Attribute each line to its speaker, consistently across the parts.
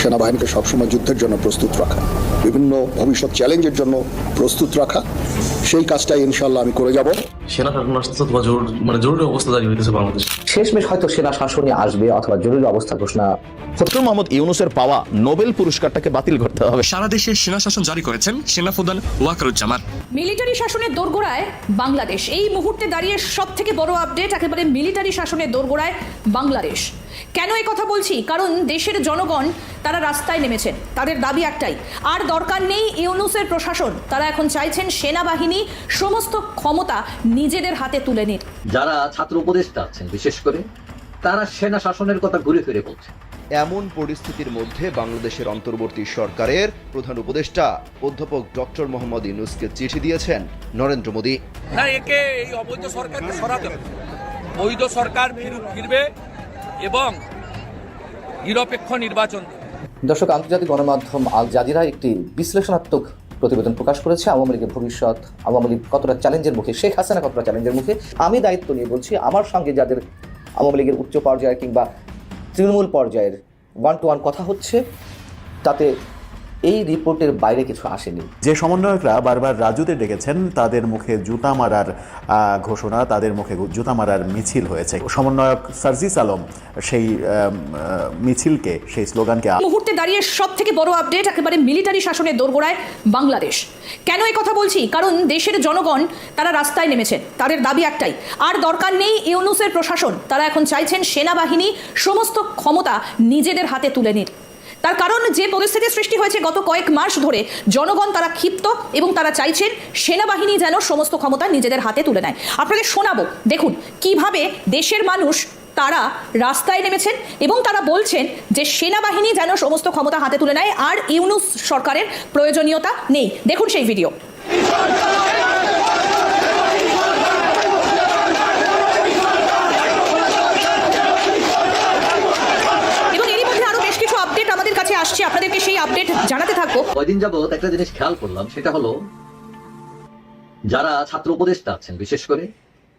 Speaker 1: সেনাবাহিনীকে সবসময় যুদ্ধের জন্য প্রস্তুত রাখা, বিভিন্ন ভবিষ্যৎ চ্যালেঞ্জের জন্য প্রস্তুত রাখা, সেই কাজটাই ইনশাল্লাহ আমি করে যাব।
Speaker 2: সেনা শাসন আসতেছে অথবা জরুরি অবস্থা জারি হইতেছে বাংলাদেশ।
Speaker 3: শেষমেশ হয়তো সেনা শাসনই আসবে অথবা জরুরি অবস্থা ঘোষণা।
Speaker 4: ডক্টর মোহাম্মদ ইউনূসের পাওয়া নোবেল পুরস্কারটাকে বাতিল করতে হবে।
Speaker 5: সারা দেশে সেনা শাসন জারি করেছেন সেনাপ্রধান ওয়াকারুজ্জামান।
Speaker 6: মিলিটারি শাসনের দোরগোড়ায় বাংলাদেশ। এই মুহূর্তে দাঁড়িয়ে সব থেকে বড় আপডেট, একেবারে মিলিটারি শাসনের দোরগোড়ায় বাংলাদেশ। কেন এই কথা বলছি? কারণ দেশের জনগণ তারা রাস্তায় নেমেছেন, তাদের দাবি একটাই, আর দরকার নেই ইউনূসের প্রশাসন। তারা এখন চাইছেন সেনাবাহিনী সমস্ত ক্ষমতা নিজেদের হাতে তুলে নিন।
Speaker 7: যারা ছাত্র উপদেষ্টা আছেন বিশেষ করে, তারা সেনা শাসনের কথা ঘুরে ফিরে বলছে।
Speaker 8: এমন পরিস্থিতির মধ্যে বাংলাদেশের অন্তর্বর্তী সরকারের প্রধান উপদেষ্টা অধ্যাপক ডক্টর মোহাম্মদ ইউনূসকে চিঠি দিয়েছেন নরেন্দ্র মোদী।
Speaker 9: না, একে এই অবৈধ সরকারকে সরাতে হবে। বৈধ সরকার ফিরবে এবং নিরপেক্ষ নির্বাচন।
Speaker 3: দর্শক, আন্তর্জাতিক গণমাধ্যম আল জাজিরা একটি বিশ্লেষণাত্মক প্রতিবেদন প্রকাশ করেছে। আওয়ামী লীগের ভবিষ্যৎ, আওয়ামী লীগ কতটা চ্যালেঞ্জের মুখে, শেখ হাসিনা কতটা চ্যালেঞ্জের মুখে। আমি দায়িত্ব নিয়ে বলছি, আমার সঙ্গে যাদের আওয়ামী লীগের উচ্চ পর্যায়ে কিংবা তৃণমূল পর্যায়ের ওয়ান টু ওয়ান কথা হচ্ছে, তাতে এই রিপোর্টের বাইরে কিছু আসেনি।
Speaker 10: যে সমন্বয়করা বারবার রাজুতে ডেকেছেন, তাদের মুখে জুতা মারার ঘোষণা, তাদের মুখে জুতা মারার মিছিল হয়েছে। সমন্বয়ক সার্জিস আলম সেই মিছিলকে, সেই স্লোগানকে
Speaker 6: মুহূর্তে দাঁড়িয়ে সব থেকে বড় আপডেট, একেবারে মিলিটারি শাসনের দোরগোড়ায় বাংলাদেশ। কেন এই কথা বলছি? কারণ দেশের জনগণ তারা রাস্তায় নেমেছেন, তাদের দাবি একটাই, আর দরকার নেই ইউনূসের প্রশাসন। তারা এখন চাইছেন সেনাবাহিনী সমস্ত ক্ষমতা নিজেদের হাতে তুলে নিন। তার কারণ, যে পরিস্থিতির সৃষ্টি হয়েছে গত কয়েক মাস ধরে, জনগণ তারা ক্ষিপ্ত এবং তারা চাইছেন সেনাবাহিনী যেন সমস্ত ক্ষমতা নিজেদের হাতে তুলে নেয়। আপনাদের শোনাবো, দেখুন কিভাবে দেশের মানুষ তারা রাস্তায় নেমেছেন এবং তারা বলছেন যে সেনাবাহিনী যেন সমস্ত ক্ষমতা হাতে তুলে নেয়, আর ইউনূস সরকারের প্রয়োজনীয়তা নেই। দেখুন সেই ভিডিও। আসছে, আপনাদেরকে সেই আপডেট জানাতে থাকবো।
Speaker 7: কয়দিন যাবত একটা জিনিস খেয়াল করলাম, সেটা হলো যারা ছাত্র উপদেষ্টা আছেন বিশেষ করে,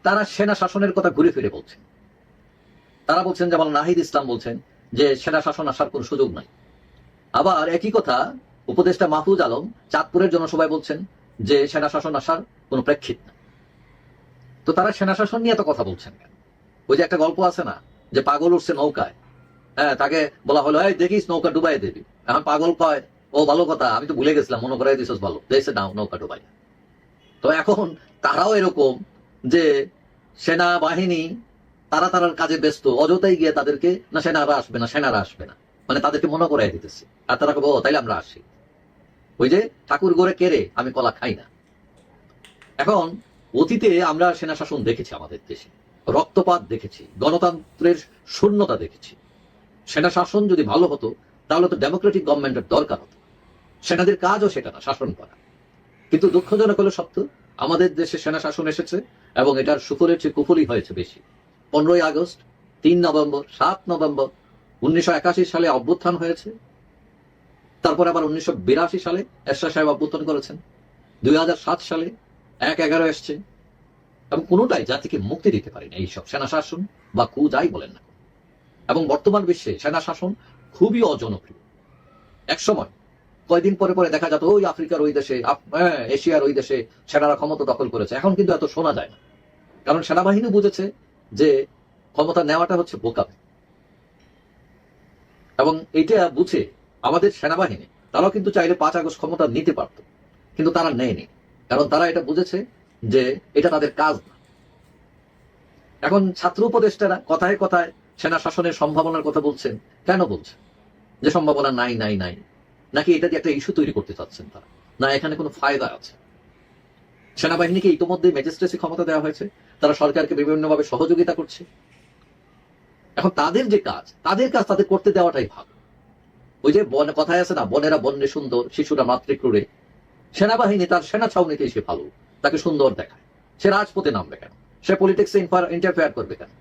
Speaker 7: তারা সেনা শাসনের কথা ঘুরে ফিরে বলছেন। তারা বলছেন, যেমন নাহিদ ইসলাম বলছেন যে সেনা শাসন আসার কোনো সুযোগ নাই। আবার একই কথা উপদেষ্টা মাহফুজ আলম চাঁদপুরের জনসভায় বলছেন যে সেনা শাসন আসার কোনো প্রেক্ষিত নাই। তো তারা সেনা শাসন নিয়ে এত কথা বলছেন কেন? ওই যে একটা গল্প আছে না, যে পাগল উঠছে নৌকায়, হ্যাঁ, তাকে বলা হলো, এই দেখিস নৌকা ডুবাই দেবি। এখন পাগল কয়, ও ভালো কথা, আমি তো ভুলে গেছিলাম, মনে করাই দিস ভালো, দেশে নাও নৌকা ডুবাই। তো এখন তারাও এরকম যে সেনাবাহিনী তারা তার কাজে ব্যস্ত, অযথাই গিয়ে তাদেরকে না সেনারা আসবে না, সেনারা আসবে না, মানে তাদেরকে মনে করাই দিতেছে। আর তারা বলবো তাইলে আমরা আসি। ওই যে ঠাকুর গড়ে কেড়ে আমি কলা খাই না। এখন অতীতে আমরা সেনা শাসন দেখেছি, আমাদের দেশে রক্তপাত দেখেছি, গণতন্ত্রের শূন্যতা দেখেছি। সেনা শাসন যদি ভালো হতো তাহলে তো ডেমোক্রেটিক গভর্নমেন্টের দরকার হতো। সেনাদের কাজও সেটা না, শাসন করা। কিন্তু দুঃখজনক হলো সত্য, আমাদের দেশে সেনা শাসন এসেছে এবং এটার সুফলের চেয়ে কুফলই হয়েছে বেশি। 15ই আগস্ট, 3 নভেম্বর, 7 নভেম্বর 1981 সালে অভ্যুত্থান হয়েছে। তারপর আবার 1982 সালে এরশাদ সাহেব অভ্যুত্থান করেছেন। 2007 সালে 1/11 এসছে, এবং কোনোটাই জাতিকে মুক্তি দিতে পারেনি এইসব সেনা শাসন বা কু যাই বলেন না। এবং বর্তমান বিশ্বে সেনা শাসন খুবই অজনপ্রিয়। এক সময় কয়দিন পরে পরে দেখা যেত ওই আফ্রিকার ওই দেশে, এশিয়ার ওই দেশে সেনারা ক্ষমতা দখল করেছে। এখন কিন্তু এত শোনা যায় না, কারণ সেনাবাহিনী বুঝেছে যে ক্ষমতা নেওয়াটা হচ্ছে বোকামি। এবং এটা বুঝে আমাদের সেনাবাহিনী, তারাও কিন্তু চাইলে 5 আগস্ট ক্ষমতা নিতে পারত, কিন্তু তারা নেয়নি, কারণ তারা এটা বুঝেছে যে এটা তাদের কাজ না। এখন ছাত্র উপদেষ্টারা কথায় কথায় সেনা শাসনের সম্ভাবনার কথা বলছেন। কেন বলছেন যে সম্ভাবনা নাই নাই নাই? নাকি এটা দিয়ে একটা ইস্যু তৈরি করতে চাচ্ছেন তারা? না, এখানে কোনো ফায়দা আছে? সেনাবাহিনীকে ইতিমধ্যে ম্যাজিস্ট্রেসি ক্ষমতা দেওয়া হয়েছে, তারা সরকারকে বিভিন্নভাবে সহযোগিতা করছে। এখন তাদের যে কাজ, তাদের কাজ তাদের করতে দেওয়াটাই ভালো। ওই যে কথায় আছে না, বনেরা বন্যে সুন্দর, শিশুরা মাতৃক্রুরে। সেনাবাহিনী তার সেনা ছাউনিতে এসে ভালো, তাকে সুন্দর দেখায়। সে রাজপথে নামবে কেন? সে পলিটিক্সে ইন্টারফেয়ার করবে কেন?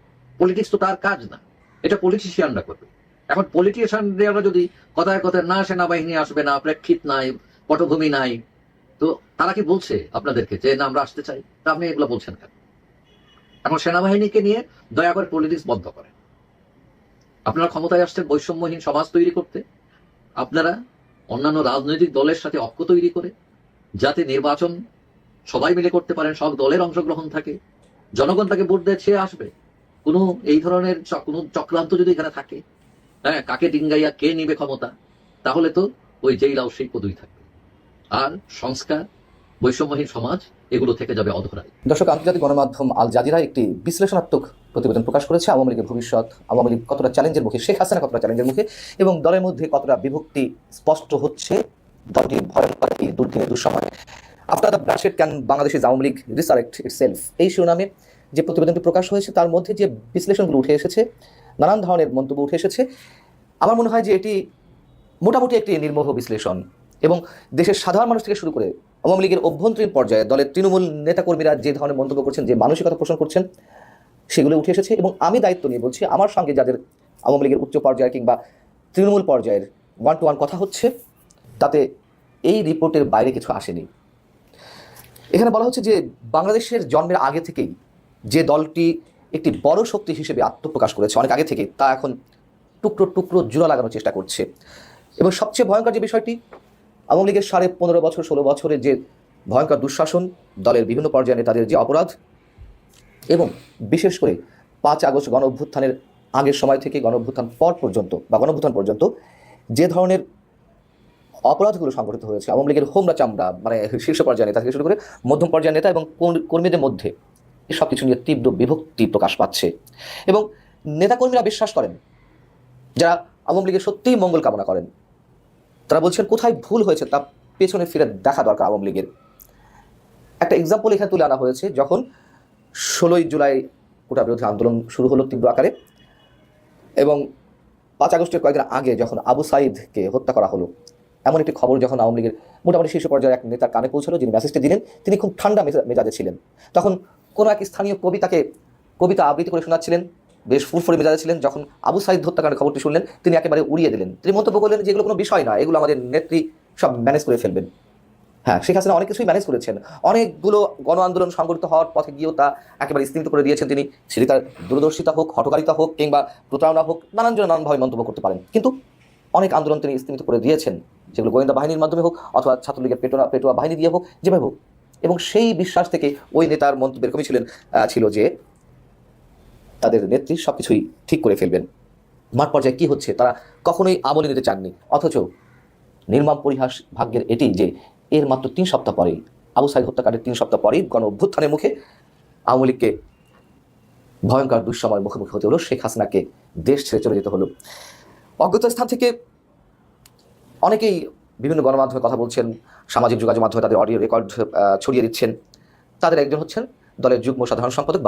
Speaker 7: পলিটিক্স তো তার কাজ না, এটা পলিটিশিয়ানরা করবে। এখন পলিটিশিয়ানরা যদি কথায় কথায় না সেনাবাহিনী আসবে না, প্রেক্ষিত নাই, পটভূমি নাই, তো তারা কি বলছে আপনাদেরকে যে না আমরা আসতে চাই? তা আপনি এগুলো বলছেন কেন? এখন সেনাবাহিনীকে নিয়ে দয়া করে পলিটিক্স বন্ধ করেন। আপনারা ক্ষমতায় আসছেন বৈষম্যহীন সমাজ তৈরি করতে, আপনারা অন্যান্য রাজনৈতিক দলের সাথে ঐক্য তৈরি করে যাতে নির্বাচন সবাই মিলে করতে পারেন, সব দলের অংশগ্রহণ থাকে, জনগণ তাকে ভোট দিয়ে ছেয়ে আসবে। কোনো এই ধরনের কোনো চক্রান্ত যদি এখানে থাকে, হ্যাঁ, কাকে ডিঙ্গাইয়া কে নিবে ক্ষমতা, তাহলে তো ওই যেই লাউ সেই পদই থাকবে, আর সংস্কার, বৈষম্যহীন সমাজ এগুলো থেকে যাবে অধরায়।
Speaker 3: দর্শক, আন্তর্জাতিক গণমাধ্যম আল জাজিরা একটি বিশ্লেষণাত্মক প্রতিবেদন প্রকাশ করেছে আওয়ামী লীগের ভবিষ্যৎ, আওয়ামী লীগ কতটা চ্যালেঞ্জের মুখে, শেখ হাসিনা কতটা চ্যালেঞ্জের মুখে, এবং দলের মধ্যে কতটা বিভক্তি স্পষ্ট হচ্ছে দলটি ভয়ঙ্কর এই দুর্দিনে দুঃসময়। After the bloodshed can Bangladesh Awami League resurrect itself, এই শিরোনামে যে প্রতিবেদনটি প্রকাশ হয়েছে তার মধ্যে যে বিশ্লেষণগুলো উঠে এসেছে, নানান ধরনের মন্তব্য উঠে এসেছে, আমার মনে হয় যে এটি মোটামুটি একটি নির্মোহ বিশ্লেষণ, এবং দেশের সাধারণ মানুষ থেকে শুরু করে আওয়ামী লীগের অভ্যন্তরীণ পর্যায়ে দলের তৃণমূল নেতাকর্মীরা যে ধরনের মন্তব্য করছেন, যে মানসিকতা পোষণ করছেন, সেগুলো উঠে এসেছে। এবং আমি দায়িত্ব নিয়ে বলছি, আমার সঙ্গে যাদের আওয়ামী লীগের উচ্চ পর্যায়ে কিংবা তৃণমূল পর্যায়ের 1-to-1 কথা হচ্ছে, তাতে এই রিপোর্টের বাইরে কিছু আসেনি। এখানে বলা হচ্ছে যে বাংলাদেশের জন্মের আগে থেকেই যে দলটি একটি বড় শক্তি হিসেবে আত্মপ্রকাশ করেছে অনেক আগে থেকে, তা এখন টুকরো টুকরো জোড়া লাগানোর চেষ্টা করছে। এবং সবচেয়ে ভয়ঙ্কর যে বিষয়টি, আওয়ামী লীগের 15.5 বছর 16 বছরের যে ভয়ঙ্কর দুঃশাসন, দলের বিভিন্ন পর্যায়ে নেতাদের যে অপরাধ, এবং বিশেষ করে 5 আগস্ট গণ অভ্যুত্থানের আগের সময় থেকে গণ অভ্যুত্থান পর পর্যন্ত বা গণ অভ্যুত্থান পর্যন্ত যে ধরনের অপরাধগুলো সংঘটিত হয়েছে, আওয়ামী লীগের হোমরা চামড়া, মানে শীর্ষ পর্যায়ে নেতা থেকে শুরু করে মধ্যম পর্যায়ের নেতা এবং কর্মীদের মধ্যে এসব কিছু নিয়ে তীব্র বিভক্তি প্রকাশ পাচ্ছে। এবং নেতাকর্মীরা বিশ্বাস করেন, যারা আওয়ামী লীগের সত্যিই মঙ্গল কামনা করেন, তারা বলছেন কোথায় ভুল হয়েছে তা পেছনে ফিরে দেখা দরকার আওয়ামী লীগের। একটা এক্সাম্পল এখানে তুলে আনা হয়েছে, যখন 16ই জুলাই কোটা বিরোধী আন্দোলন শুরু হলো তীব্র আকারে, এবং 5 আগস্টের কয়েকদিন আগে যখন আবু সাইদকে হত্যা করা হলো, এমন একটি খবর যখন আওয়ামী লীগের মোটামুটি শীর্ষ পর্যায়ের এক নেতার কানে পৌঁছলো, যিনি মেসেজটা দিলেন, তিনি খুব ঠান্ডা মেজাজে ছিলেন। তখন কোনো এক স্থানীয় কবি তাকে কবিতা আবৃত্তি করে শোনাচ্ছিলেন, বেশ ফুরফুরে মেজাজে ছিলেন। যখন আবু সাইদ হত্যাকাণ্ডের খবরটি শুনলেন, তিনি একেবারে উড়িয়ে দিলেন। তিনি মন্তব্য করলেন যে এগুলো কোনো বিষয় না, এগুলো আমাদের নেত্রী সব ম্যানেজ করে ফেলবেন। হ্যাঁ, শেখ হাসিনা অনেক কিছুই ম্যানেজ করেছেন, অনেকগুলো গণ আন্দোলন সংগঠিত হওয়ার পথে গিয়েও তা একেবারে স্থিমিত করে দিয়েছেন তিনি। সেটি তার দূরদর্শিতা হোক, হঠকারিতা হোক, কিংবা প্রতারণা হোক, নানানভাবে মন্তব্য করতে পারেন, কিন্তু অনেক আন্দোলন তিনি স্থিমিত করে দিয়েছেন, যেগুলো গোয়েন্দা বাহিনীর মাধ্যমে হোক অথবা ছাত্রলীগের পেটোয়া বাহিনী দিয়ে হোক, যেভাবে হোক। এবং সেই বিশ্বাস থেকে ওই নেতার মন্তব্য এরকমই ছিল যে তাদের নেত্রী সব কিছুই ঠিক করে ফেলবেন। মাঠ পর্যায়ে কী হচ্ছে তারা কখনোই আমলে নিতে চাননি, অথচ নির্মম পরিহাস ভাগ্যের এটি যে এর মাত্র 3 সপ্তাহ পরেই, আবু সাইদ হত্যাকাণ্ডের 3 সপ্তাহ পরেই গণ অভ্যুত্থানের মুখে আওয়ামী লীগকে ভয়ঙ্কর দুঃসময়ের মুখোমুখি হতে হলো, শেখ হাসিনাকে দেশ ছেড়ে চলে যেতে হলো। অজ্ঞাত স্থান থেকে অনেকেই বিভিন্ন গণমাধ্যমে কথা বলছেন, সামাজিক যোগাযোগ মাধ্যমে তাদের অডিও রেকর্ড ছড়িয়ে দিচ্ছেন। তাদের একজন হচ্ছেন দলের যুগ্ম সাধারণ সম্পাদক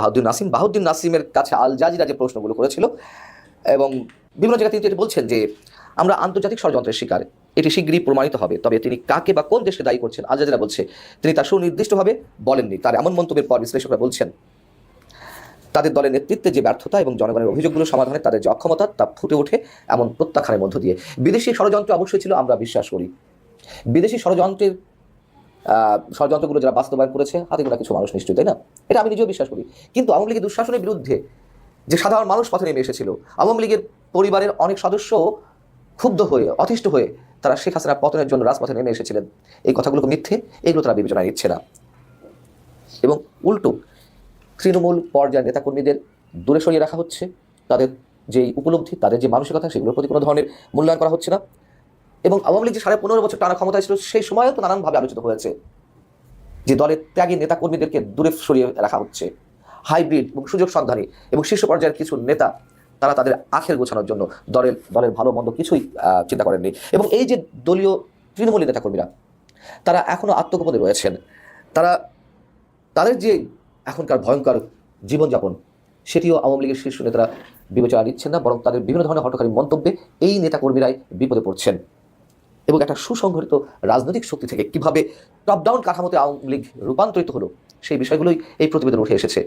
Speaker 3: বাহাউদ্দিন নাসিমের কাছে আল জাজিরা যে প্রশ্নগুলো করেছিল, এবং বিভিন্ন জায়গায় তিনি এটি বলছেন যে আমরা আন্তর্জাতিক ষড়যন্ত্রের শিকার, এটি শীঘ্রই প্রমাণিত হবে। তবে তিনি কাকে বা কোন দেশকে দায়ী করছেন, আল জাজিরা বলছে তিনি তা সুনির্দিষ্টভাবে বলেননি। তার এমন মন্তব্যের পর বিশ্লেষকরা বলছেন তাদের দলের নেতৃত্বে যে ব্যর্থতা এবং জনগণের অভিযোগগুলো সমাধানে তাদের যে অক্ষমতা, তা ফুটে ওঠে এমন প্রত্যাখ্যানের মধ্য দিয়ে। বিদেশি ষড়যন্ত্র অবশ্যই ছিল, আমরা বিশ্বাস করি। বিদেশি ষড়যন্ত্রগুলো যারা বাস্তবায়ন করেছে হাতে গোনা কিছু মানুষ নিশ্চয়ই, তাই না? এটা আমি নিজেও বিশ্বাস করি। কিন্তু আওয়ামী লীগের দুঃশাসনের বিরুদ্ধে যে সাধারণ মানুষ পথে নেমে এসেছিল, আওয়ামী লীগের পরিবারের অনেক সদস্য ক্ষুব্ধ হয়ে, অতিষ্ঠ হয়ে তারা শেখ হাসিনার পতনের জন্য রাজপথে নেমে এসেছিলেন, এই কথাগুলোকে মিথ্যে, এগুলো তারা বিবেচনায় নিচ্ছে না। এবং উল্টো তৃণমূল পর্যায়ের নেতাকর্মীদের দূরে সরিয়ে রাখা হচ্ছে, তাদের যেই উপলব্ধি, তাদের যে মানসিকতা, সেগুলোর প্রতি কোনো ধরনের মূল্যায়ন করা হচ্ছে না। এবং আওয়ামী লীগ যে 15.5 বছর টানা ক্ষমতায় ছিল, সেই সময়ও তো নানানভাবে আলোচিত হয়েছে যে দলের ত্যাগী নেতাকর্মীদেরকে দূরে সরিয়ে রাখা হচ্ছে। হাইব্রিড এবং সুযোগ সন্ধানী এবং শীর্ষ পর্যায়ের কিছু নেতা, তারা তাদের আখের গোছানোর জন্য দলের ভালো মন্দ কিছুই চিন্তা করেননি। এবং এই যে দলীয় তৃণমূলী নেতাকর্মীরা, তারা এখনও আত্মগোপনে রয়েছেন। তাদের যে এখনকার ভয়ঙ্কর জীবনযাপন, সেটিও আওয়ামী লীগের শীর্ষ নেতারা বিবেচনা নিচ্ছেন না, বরং তাদের বিভিন্ন ধরনের হঠকারী মন্তব্যে এই নেতাকর্মীরাই বিপদে পড়ছেন। এবং একটা সুসংগঠিত রাজনৈতিক শক্তি থেকে কিভাবে টপ ডাউন কাঠামোতে আওয়ামী লীগ রূপান্তরিত হলো, সেই বিষয়গুলোই এই প্রতিবেদন উঠে এসেছে।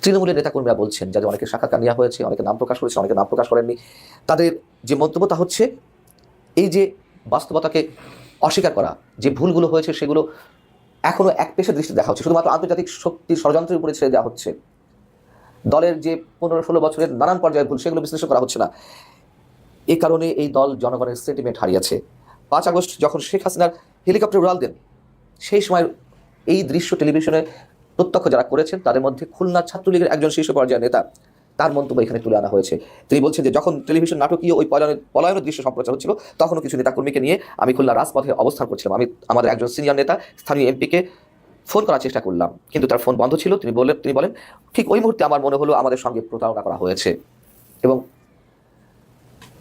Speaker 3: তৃণমূলের নেতাকর্মীরা বলছেন, যাদের অনেকে সাক্ষাৎকার নেওয়া হয়েছে, অনেকে নাম প্রকাশ করেছে, অনেকে নাম প্রকাশ করেননি, তাদের যে মন্তব্য তা হচ্ছে এই যে বাস্তবতাকে অস্বীকার করা, যে ভুলগুলো হয়েছে সেগুলো এখনও এক পেশে দৃষ্টি দেখা হচ্ছে, শুধুমাত্র আন্তর্জাতিক শক্তির ষড়যন্ত্রের উপরে ছেড়ে দেওয়া হচ্ছে। দলের যে 15-16 বছরের নানান পর্যায়ের ভুল, সেগুলো বিশ্লেষণ করা হচ্ছে না। এই কারণে এই দল জনগণের সেন্টিমেন্ট হারিয়েছে। 5 আগস্ট যখন শেখ হাসিনার হেলিকপ্টার উড়াল দেন, সেই সময় এই দৃশ্য টেলিভিশনে প্রত্যক্ষ যারা করেছেন তাদের মধ্যে খুলনা ছাত্রলীগের একজন শীর্ষ পর্যায়ের নেতা, তার মন্তব্য এখানে তুলে আনা হয়েছে। তিনি বলছেন যে যখন টেলিভিশন নাটকীয় ওই পলায়নের দৃশ্য সম্প্রচার হচ্ছিল, তখনও কিছু নেতাকর্মীকে নিয়ে আমি খুলনা রাজপথে অবস্থান করছিলাম। আমি আমাদের একজন সিনিয়র নেতা স্থানীয় এমপিকে ফোন করার চেষ্টা করলাম, কিন্তু তার ফোন বন্ধ ছিল। তিনি বলেন ঠিক ওই মুহূর্তে আমার মনে হলো আমাদের সঙ্গে প্রতারণা করা হয়েছে। এবং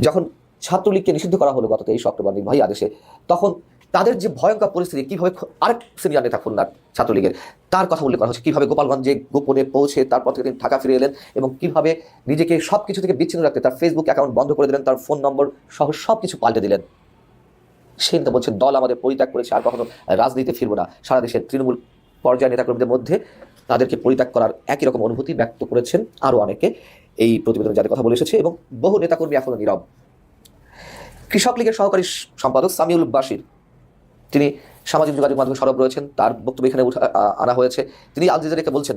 Speaker 3: যখন ছাত্রলীগকে নিষিদ্ধ করা হলো গত 23 অক্টোবর নির্বাহী আদেশে, তখন তাদের যে ভয়ঙ্কর পরিস্থিতি, কীভাবে আরেক সিনিয়র নেতা খুলনার ছাত্রলীগের, তার কথা উল্লেখ করা হচ্ছে, কীভাবে গোপালগঞ্জে গোপনে পৌঁছে তারপর থেকে তিনি ঢাকা ফিরে এলেন এবং কীভাবে নিজেকে সব কিছু থেকে বিচ্ছিন্ন রাখতে তার ফেসবুক অ্যাকাউন্ট বন্ধ করে দিলেন, তার ফোন নম্বর সহ সব কিছু পাল্টে দিলেন। সে নেতা বলছেন দল আমাদের পরিত্যাগ করেছে, আর কখনো রাজনীতিতে ফিরবো না। সারা দেশের তৃণমূল পর্যায়ের নেতাকর্মীদের মধ্যে তাদেরকে পরিত্যাগ করার একই রকম অনুভূতি ব্যক্ত করেছেন আরও অনেকে। এই প্রতিবেদনে যাদের কথা বলে এসেছে এবং বহু নেতাকর্মী এখনো নীরব। কৃষক লীগের সহকারী সম্পাদক সামিউল বাশির, তিনি সামাজিক যোগাযোগ মাধ্যমে সরব রয়েছেন, তার বক্তব্য এখানে আনা হয়েছে। তিনি আল জাজিরাকে বলছেন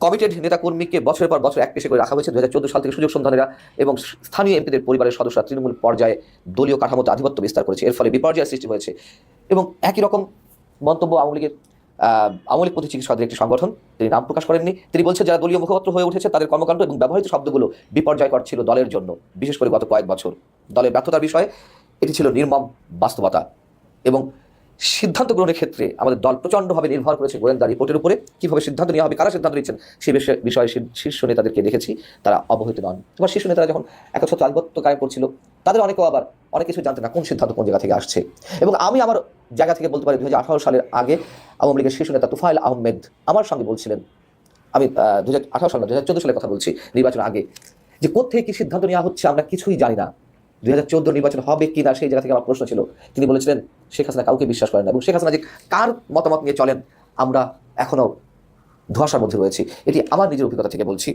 Speaker 3: কমিটেড নেতাকর্মীকে বছরের পর বছর এক পেশে করে রাখা হয়েছে। 2014 সাল থেকে সুযোগ সন্ধানীরা এবং স্থানীয় এমপিদের পরিবারের সদস্যরা তৃণমূল পর্যায়ে দলীয় কাঠামোতে আধিপত্য বিস্তার করেছে, এর ফলে বিপর্যয়ের সৃষ্টি হয়েছে। এবং একই রকম মন্তব্য আওয়ামী লীগ প্রতি চিকিৎসকদের একটি সংগঠন, তিনি নাম প্রকাশ করেননি, তিনি বলছেন যারা দলীয় মুখপাত্র হয়ে উঠেছে তাদের কর্মকাণ্ড এবং ব্যবহৃত শব্দগুলো বিপর্যয়কর ছিল দলের জন্য, বিশেষ করে গত কয়েক বছর দলের ব্যর্থতার বিষয়ে এটি ছিল নির্মম বাস্তবতা। এবং সিদ্ধান্ত গ্রহণের ক্ষেত্রে আমাদের দল প্রচণ্ডভাবে নির্ভর করেছে গোয়েন্দা রিপোর্টের উপরে। কীভাবে সিদ্ধান্ত নেওয়া হবে, কারা সিদ্ধান্ত নিচ্ছেন, সেই বিষয়ে শীর্ষ নেতাদেরকে দেখেছি তারা অবহিত নন। তোমার শীর্ষ নেতারা যখন একচ্ছত্র আধিপত্য কায়েম করছিল, তাদের অনেকেও আবার অনেক কিছু জানতে না কোন সিদ্ধান্ত কোন জায়গা থেকে আসছে। এবং আমি আমার জায়গা থেকে বলতে পারি 2018 সালের আগে আওয়ামী লীগের শীর্ষ নেতা তুফাইল আহমেদ আমার সঙ্গে বলছিলেন, আমি 2018 সাল না 2014 সালের কথা বলছি, নির্বাচন আগে, যে কোত্থেকে কী সিদ্ধান্ত নেওয়া হচ্ছে আমরা কিছুই জানি না, 2014 নির্বাচন হবে কি না সেই জায়গা থেকে আমার প্রশ্ন ছিল। তিনি বলেছিলেন শেখ হাসিনা কাউকে বিশ্বাস করেন না এবং শেখ হাসিনা যে কার মতামত নিয়ে চলেন আমরা এখনও ধোঁয়াশার মধ্যে রয়েছি। এটি আমার নিজের অভিজ্ঞতা থেকে বলছি।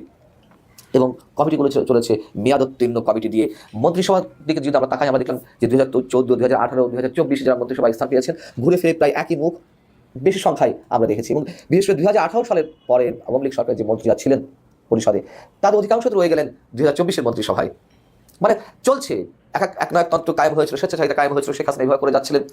Speaker 3: এবং কমিটিগুলো চলেছে মেয়াদোত্তীর্ণ কমিটি দিয়ে। মন্ত্রিসভার দিকে যদি আমরা তাকাই, আমরা দেখলাম যে 2014, 2018, 2024 যারা মন্ত্রিসভায় স্থান পেয়েছেন, ঘুরে ফিরে প্রায় একই মুখ বেশি সংখ্যায় আমরা দেখেছি। এবং বিশেষ করে 2018 সালের পরে আওয়ামী লীগ সরকারের যে মন্ত্রীরা ছিলেন পরিষদে, তাদের অধিকাংশ রয়ে গেলেন 2024 মন্ত্রিসভায়। মানে চলছে একনায়কতন্ত্র কায়েম হয়েছিল, স্বেচ্ছাচারিতা কায়েম হয়েছিল, শেখ হাসিনা এইভাবে করে যাচ্ছিলেন,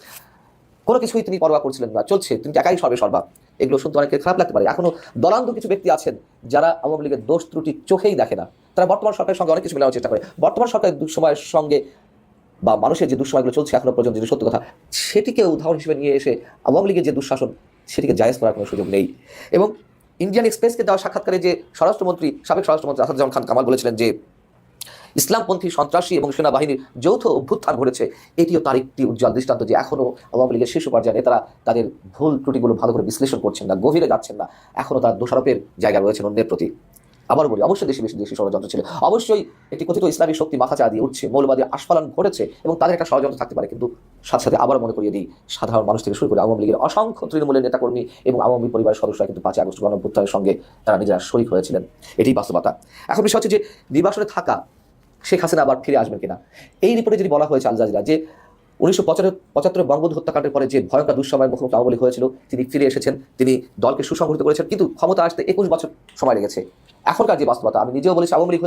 Speaker 3: কোনো কিছুই তিনি পরোয়া করছিলেন না, চলছে, তিনি একাই সর্বা। এগুলো শুনতে অনেকে খারাপ লাগতে পারে। এখনো দলান্ধ কিছু ব্যক্তি আছেন যারা আওয়ামী লীগের দোষ ত্রুটি চোখেই দেখে না, তারা বর্তমান সরকারের সঙ্গে অনেক কিছু মেলানোর চেষ্টা করে। বর্তমান সরকারের দুঃসময়ের সঙ্গে বা মানুষের যে দুঃসময়গুলো চলছে এখনো পর্যন্ত, যে সত্য কথা, সেটিকে উদাহরণ হিসেবে নিয়ে এসে আওয়ামী লীগের যে দুঃশাসন সেটিকে জায়েজ করার কোনো সুযোগ নেই। এবং ইন্ডিয়ান এক্সপ্রেসকে দেওয়া সাক্ষাৎকারে যে সাবেক স্বরাষ্ট্রমন্ত্রী আসাদুজ্জামান খান কামাল বলেছিলেন যে ইসলামপন্থী সন্ত্রাসী এবং সেনাবাহিনীর যৌথ অভ্যুত্থান ঘটেছে, এটিও তার একটি উজ্জ্বল দৃষ্টান্ত যে এখনও আওয়ামী লীগের শীর্ষ পর্যায়ে নেতারা তাদের ভুল ত্রুটিগুলো ভালো করে বিশ্লেষণ করছেন না, গভীরে যাচ্ছেন না, এখনও তার দোষারোপের জায়গা রয়েছে অন্যের প্রতি। আবার বলি, অবশ্যই দেশি ষড়যন্ত্র ছিল, অবশ্যই একটি কথিত ইসলামী শক্তি মাথা চা দিয়ে উঠছে, মৌলবাদী আস্ফালন ঘটেছে এবং তাদের একটা ষড়যন্ত্র থাকতে পারে। কিন্তু সাথে সাথে আবার মনে করিয়ে দিই, সাধারণ মানুষ থেকে শুরু করে আওয়ামী লীগের অসংখ্য তৃণমূলের নেতাকর্মী এবং আওয়ামী পরিবারের সদস্যরা কিন্তু 5 আগস্ট গণঅভ্যুত্থানের সঙ্গে তারা নিজেরা শরিক হয়েছিলেন। এটি বাস্তবতা। এখন বিষয় হচ্ছে যে নির্বাসনে থাকা শেখ হাসিনা আবার ফিরে আসবেন কিনা। এই রিপোর্টে যদি বলা হয়েছে আল জাজিরা যে 1975 বঙ্গবন্ধু হত্যাকাণ্ডের পরে যে ভয়ঙ্কর দুঃসময়ের মুখোমুখি আওয়ামী লীগ হয়েছিল, তিনি ফিরে এসেছেন, তিনি দলকে সুসংগঠিত করেছেন, কিন্তু ক্ষমতা আসতে 21 বছর সময় লেগেছে। এখনকার যে বাস্তবতা, আমি নিজেও বলেছি আওয়ামী লীগ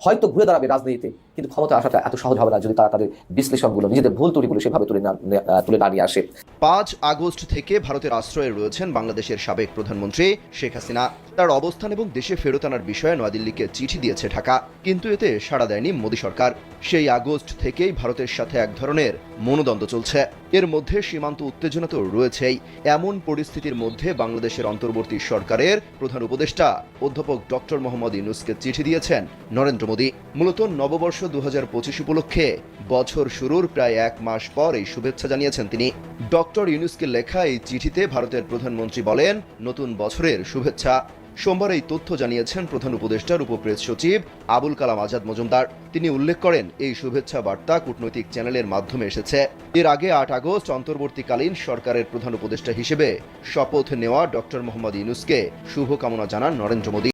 Speaker 3: হয়তো ঘুরে দাঁড়াবে রাজনীতিতে, কিন্তু ক্ষমতা আসাটা এত সহজ হবে না যদি তারা তাদের বিশ্লেষণগুলো, নিজেদের ভুল ত্রুটিগুলো সেভাবে তুলে না নিয়ে আসে।
Speaker 8: 5 আগস্ট থেকে ভারতের আশ্রয়ে রয়েছেন বাংলাদেশের সাবেক প্রধানমন্ত্রী শেখ হাসিনা। তার অবস্থান এবং দেশে ফেরত আনার বিষয়ে নয়াদিল্লিকে চিঠি দিয়েছে ঢাকা, কিন্তু এতে সাড়া দেয়নি মোদী সরকার। সেই আগস্ট থেকেই ভারতের সাথে এক ধরনের মনোদ্বন্দ্ব চলছে। এর মধ্যে সীমান্ত উত্তেজনা তো রয়েছেই। এমন পরিস্থিতির মধ্যে বাংলাদেশের অন্তর্বর্তী সরকারের প্রধান উপদেষ্টা অধ্যাপক ডক্টর মোহাম্মদ ইউনূসকে চিঠি দিয়েছেন নরেন্দ্র মোদী। মূলত নববর্ষ 2025 উপলক্ষে বছর শুরুর প্রায় 1 মাস পর এই শুভেচ্ছা জানিয়েছেন তিনি। ডক্টর ইউনূসকে লেখা এই চিঠিতে ভারতের প্রধানমন্ত্রী বলেন, নতুন বছরের শুভেচ্ছা। সোমবার এই তথ্য জানিয়েছেন প্রধান উপদেষ্টার উপপ্রেস সচিব আবুল কালাম আজাদ মজুমদার। তিনি উল্লেখ করেন, এই শুভেচ্ছা বার্তা কূটনৈতিক চ্যানেলের মাধ্যমে এসেছে। এর আগে 8 আগস্ট অন্তর্বর্তীকালীন সরকারের প্রধান উপদেষ্টা হিসেবে শপথ নেওয়া ডক্টর মোহাম্মদ ইউনূসকে শুভকামনা জানান নরেন্দ্র মোদী।